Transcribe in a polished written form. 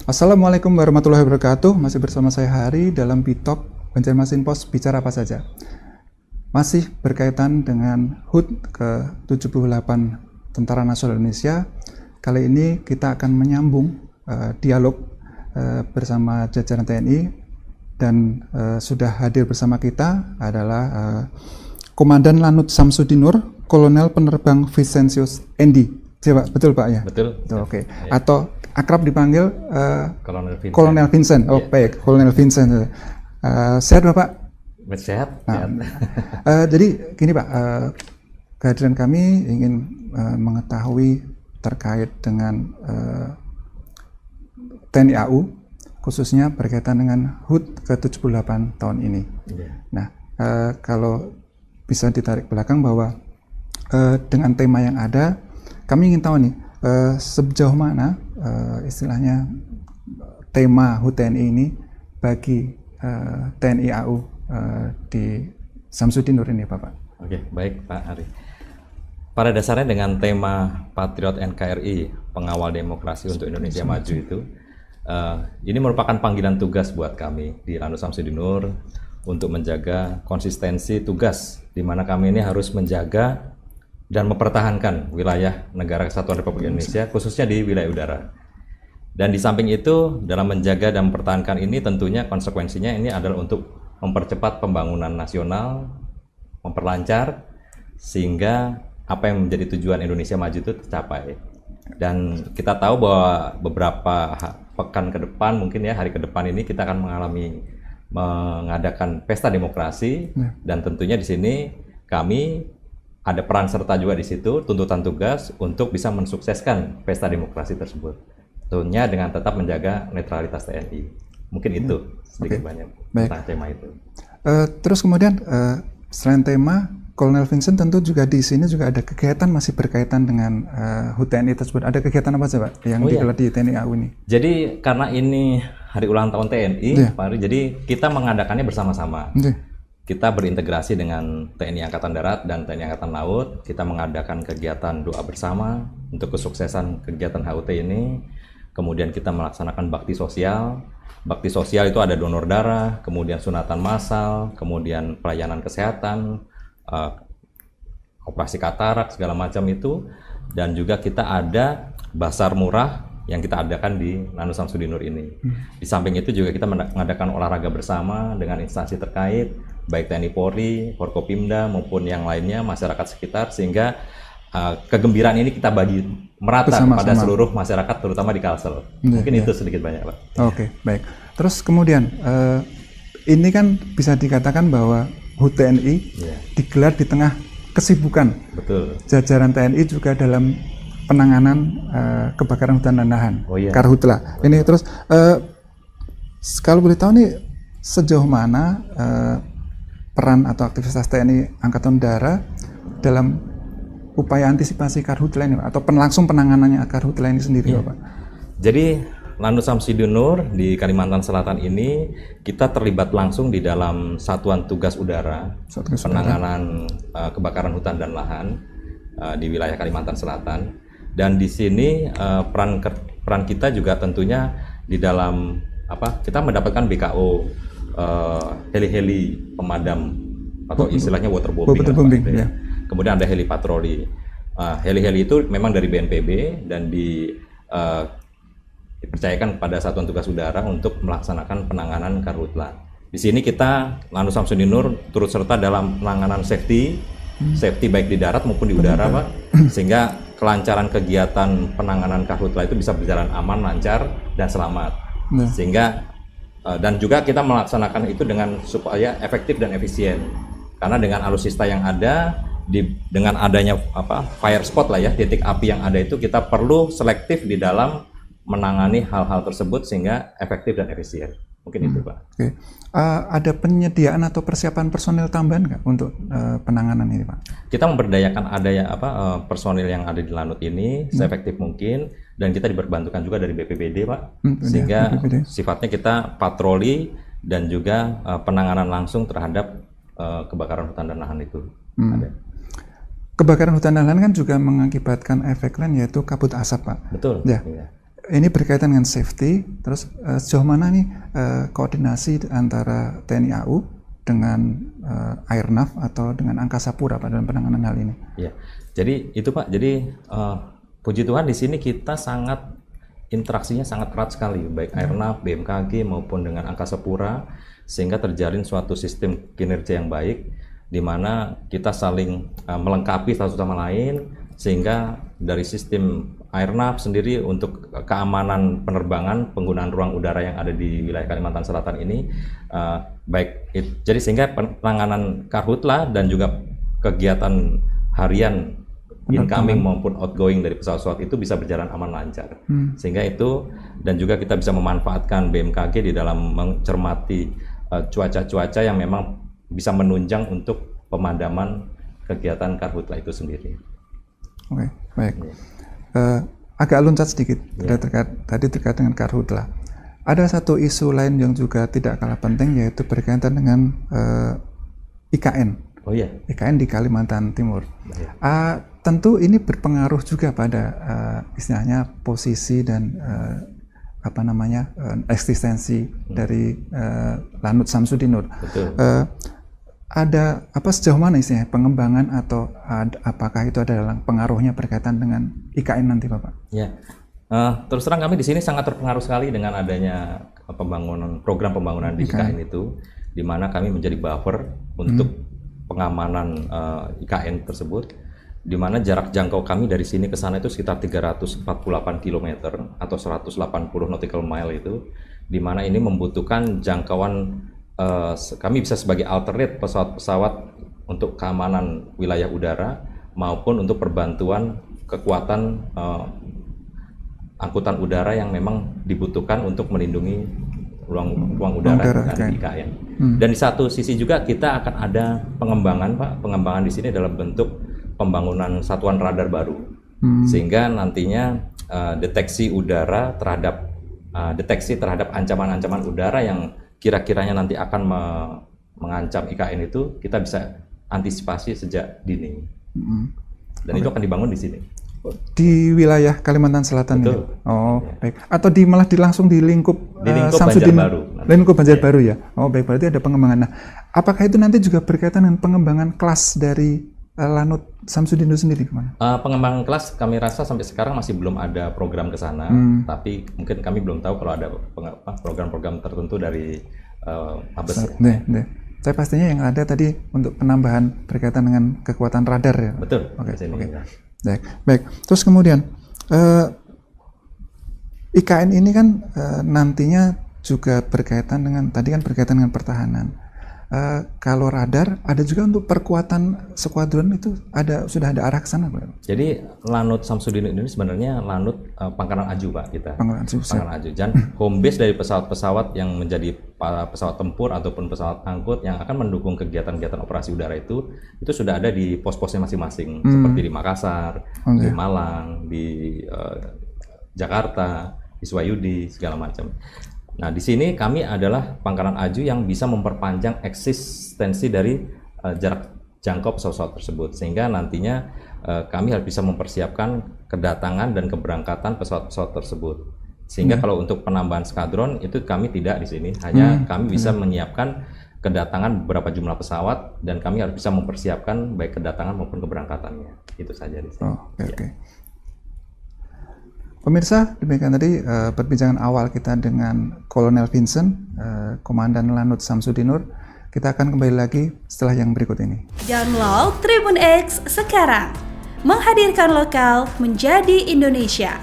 Assalamualaikum warahmatullahi wabarakatuh. Masih bersama saya Hari dalam Bitalk Banjarmasin Pos bicara apa saja. Masih berkaitan dengan HUT ke-78 Tentara Nasional Indonesia. Kali ini kita akan menyambung dialog bersama jajaran TNI dan sudah hadir bersama kita adalah Komandan Lanut Samsudinur, Kolonel Penerbang Vicentius Endi. Pak, betul Pak ya? Betul. Oke. Atau akrab dipanggil Kolonel Vincent. Oh, baik, Kolonel Vincent. Sehat Bapak? Sehat. Jadi gini Pak, kehadiran kami ingin mengetahui terkait dengan TNI AU, khususnya berkaitan dengan HUT ke-78 tahun ini. Nah, kalau bisa ditarik belakang bahwa dengan tema yang ada, kami ingin tahu nih, sejauh mana istilahnya tema HUT TNI ini bagi TNI AU di Samsudinur ini Bapak. Oke, baik Pak Ari. Pada dasarnya dengan tema Patriot NKRI, Pengawal Demokrasi untuk Indonesia Maju itu, ini merupakan panggilan tugas buat kami di Lanut Samsudinur untuk menjaga konsistensi tugas, di mana kami ini harus menjaga dan mempertahankan wilayah Negara Kesatuan Republik Indonesia, khususnya di wilayah udara. Dan di samping itu, dalam menjaga dan mempertahankan ini tentunya konsekuensinya ini adalah untuk mempercepat pembangunan nasional, memperlancar, sehingga apa yang menjadi tujuan Indonesia Maju itu tercapai. Dan kita tahu bahwa beberapa pekan ke depan, mungkin ya hari ke depan ini kita akan mengadakan pesta demokrasi, dan tentunya di sini kami ada peran serta juga di situ, tuntutan tugas untuk bisa mensukseskan pesta demokrasi tersebut. Tentunya dengan tetap menjaga netralitas TNI. Mungkin itu sedikit banyak tentang tema itu. Terus kemudian selain tema, Kolonel Vincent tentu juga di sini juga ada kegiatan masih berkaitan dengan HUT TNI tersebut. Ada kegiatan apa saja Pak yang digelar di TNI AU ini? Jadi karena ini hari ulang tahun TNI, Pak Ari, jadi kita mengadakannya bersama-sama. Kita berintegrasi dengan TNI Angkatan Darat dan TNI Angkatan Laut. Kita mengadakan kegiatan doa bersama untuk kesuksesan kegiatan HUT ini. Kemudian kita melaksanakan bakti sosial. Bakti sosial itu ada donor darah, kemudian sunatan massal, kemudian pelayanan kesehatan, operasi katarak, segala macam itu. Dan juga kita ada basar murah yang kita adakan di Lanut Samsudinur ini. Di samping itu juga kita mengadakan olahraga bersama dengan instansi terkait, baik TNI Polri, Forkopimda maupun yang lainnya, masyarakat sekitar, sehingga kegembiraan ini kita bagi merata kepada seluruh masyarakat, terutama di Kalsel. Mungkin itu sedikit banyak Pak. Oke, baik. Terus kemudian ini kan bisa dikatakan bahwa HUT TNI digelar di tengah kesibukan. Betul. Jajaran TNI juga dalam penanganan kebakaran hutan dan lahan, Karhutla. Ini terus kalau boleh tahu nih sejauh mana peran atau aktivitas TNI Angkatan Udara dalam upaya antisipasi Karhutla ini atau langsung penanganannya Karhutla ini sendiri Bapak? Jadi Lanut Samsudinur di Kalimantan Selatan ini kita terlibat langsung di dalam Satuan Tugas Udara penanganan kebakaran hutan dan lahan di wilayah Kalimantan Selatan. Dan di sini peran kita juga tentunya di dalam kita mendapatkan BKO, heli-heli pemadam atau istilahnya waterbombing. Kemudian ada heli patroli. Heli-heli itu memang dari BNPB dan dipercayakan kepada Satuan Tugas Udara untuk melaksanakan penanganan karhutla. Di sini kita Lanut Samsudinur turut serta dalam penanganan safety baik di darat maupun di udara Pak, sehingga kelancaran kegiatan penanganan karhutla itu bisa berjalan aman, lancar, dan selamat. Sehingga dan juga kita melaksanakan itu dengan supaya efektif dan efisien. Karena dengan alutsista yang ada, dengan adanya fire spot lah ya, titik api yang ada itu, kita perlu selektif di dalam menangani hal-hal tersebut sehingga efektif dan efisien. Mungkin itu Pak. Ada penyediaan atau persiapan personil tambahan nggak untuk penanganan ini Pak? Kita memberdayakan personil yang ada di Lanut ini seefektif mungkin, dan kita diperbantukan juga dari BPBD Pak, sehingga sifatnya kita patroli dan juga penanganan langsung terhadap kebakaran hutan dan lahan itu. Kebakaran hutan dan lahan kan juga mengakibatkan efek lain yaitu kabut asap Pak. Betul. Ya. ini berkaitan dengan safety, terus sejauh mana nih koordinasi antara TNI AU dengan Airnav atau dengan Angkasa Pura Pak dalam penanganan hal ini? Ya, jadi itu Pak. Jadi puji Tuhan di sini kita interaksinya sangat erat sekali, baik Airnav, BMKG maupun dengan Angkasa Pura, sehingga terjalin suatu sistem kinerja yang baik, di mana kita saling melengkapi satu sama lain, sehingga dari sistem Airnav sendiri untuk keamanan penerbangan penggunaan ruang udara yang ada di wilayah Kalimantan Selatan ini jadi sehingga penanganan karhutla dan juga kegiatan harian incoming maupun outgoing dari pesawat-pesawat itu bisa berjalan aman lancar. Sehingga itu, dan juga kita bisa memanfaatkan BMKG di dalam mencermati cuaca-cuaca yang memang bisa menunjang untuk pemadaman kegiatan karhutla itu sendiri. Oke, baik. Agak loncat sedikit tadi terkait dengan karhutla. Ada satu isu lain yang juga tidak kalah penting, yaitu berkaitan dengan IKN. Oh iya. IKN di Kalimantan Timur. Tentu ini berpengaruh juga pada istilahnya posisi dan eksistensi dari Lanut Samsudinur. Betul. Ada sejauh mana istilahnya pengembangan atau apakah itu adalah pengaruhnya berkaitan dengan IKN nanti, Bapak? Ya, terus terang kami di sini sangat terpengaruh sekali dengan adanya program pembangunan di IKN itu, di mana kami menjadi buffer untuk pengamanan IKN tersebut, di mana jarak jangkau kami dari sini ke sana itu sekitar 348 km atau 180 nautical mile itu, di mana ini membutuhkan jangkauan kami bisa sebagai alternate pesawat-pesawat untuk keamanan wilayah udara maupun untuk perbantuan kekuatan angkutan udara yang memang dibutuhkan untuk melindungi ruang udara di IKN. Dan di satu sisi juga kita akan ada pengembangan, Pak. Pengembangan di sini dalam bentuk pembangunan satuan radar baru, sehingga nantinya deteksi terhadap ancaman-ancaman udara yang kira-kiranya nanti akan mengancam IKN itu kita bisa antisipasi sejak dini. Dan itu akan dibangun di sini. Di wilayah Kalimantan Selatan. Betul. Ya? Oh, baik. Atau malah langsung di lingkup Samsudin Banjarbaru. Lingkup Banjarbaru ya. Oh, baik, berarti ada pengembangan. Nah, apakah itu nanti juga berkaitan dengan pengembangan kelas dari Lanut Samsudin itu sendiri kemana? Pengembangan kelas kami rasa sampai sekarang masih belum ada program ke sana, tapi mungkin kami belum tahu kalau ada program-program tertentu dari Mabes. Saya pastinya yang ada tadi untuk penambahan berkaitan dengan kekuatan radar ya. Betul. Oke. Baik. Terus kemudian IKN ini kan nantinya juga berkaitan dengan pertahanan. Kalau radar ada juga untuk perkuatan skuadron itu sudah ada arah ke sana, Pak? Jadi Lanut Samsudin ini sebenarnya Lanut Pangkalan Aju, Pak, kita. Pangkalan Aju. Dan home base dari pesawat-pesawat yang menjadi pesawat tempur ataupun pesawat angkut yang akan mendukung kegiatan-kegiatan operasi udara itu sudah ada di pos-posnya masing-masing, seperti di Makassar, di Malang, di Jakarta, di Suwayudi, segala macam. Nah, di sini kami adalah Pangkalan Aju yang bisa memperpanjang eksistensi dari jarak jangkau pesawat tersebut, sehingga nantinya kami harus bisa mempersiapkan kedatangan dan keberangkatan pesawat-pesawat tersebut. Sehingga kalau untuk penambahan skadron itu kami tidak di sini, hanya kami bisa menyiapkan kedatangan beberapa jumlah pesawat dan kami harus bisa mempersiapkan baik kedatangan maupun keberangkatannya. Itu saja di sini. Oke. Pemirsa, demikian tadi perbincangan awal kita dengan Kolonel Vincent, Komandan Lanut Samsudinur. Kita akan kembali lagi setelah yang berikut ini. Download Tribun X sekarang, menghadirkan lokal menjadi Indonesia.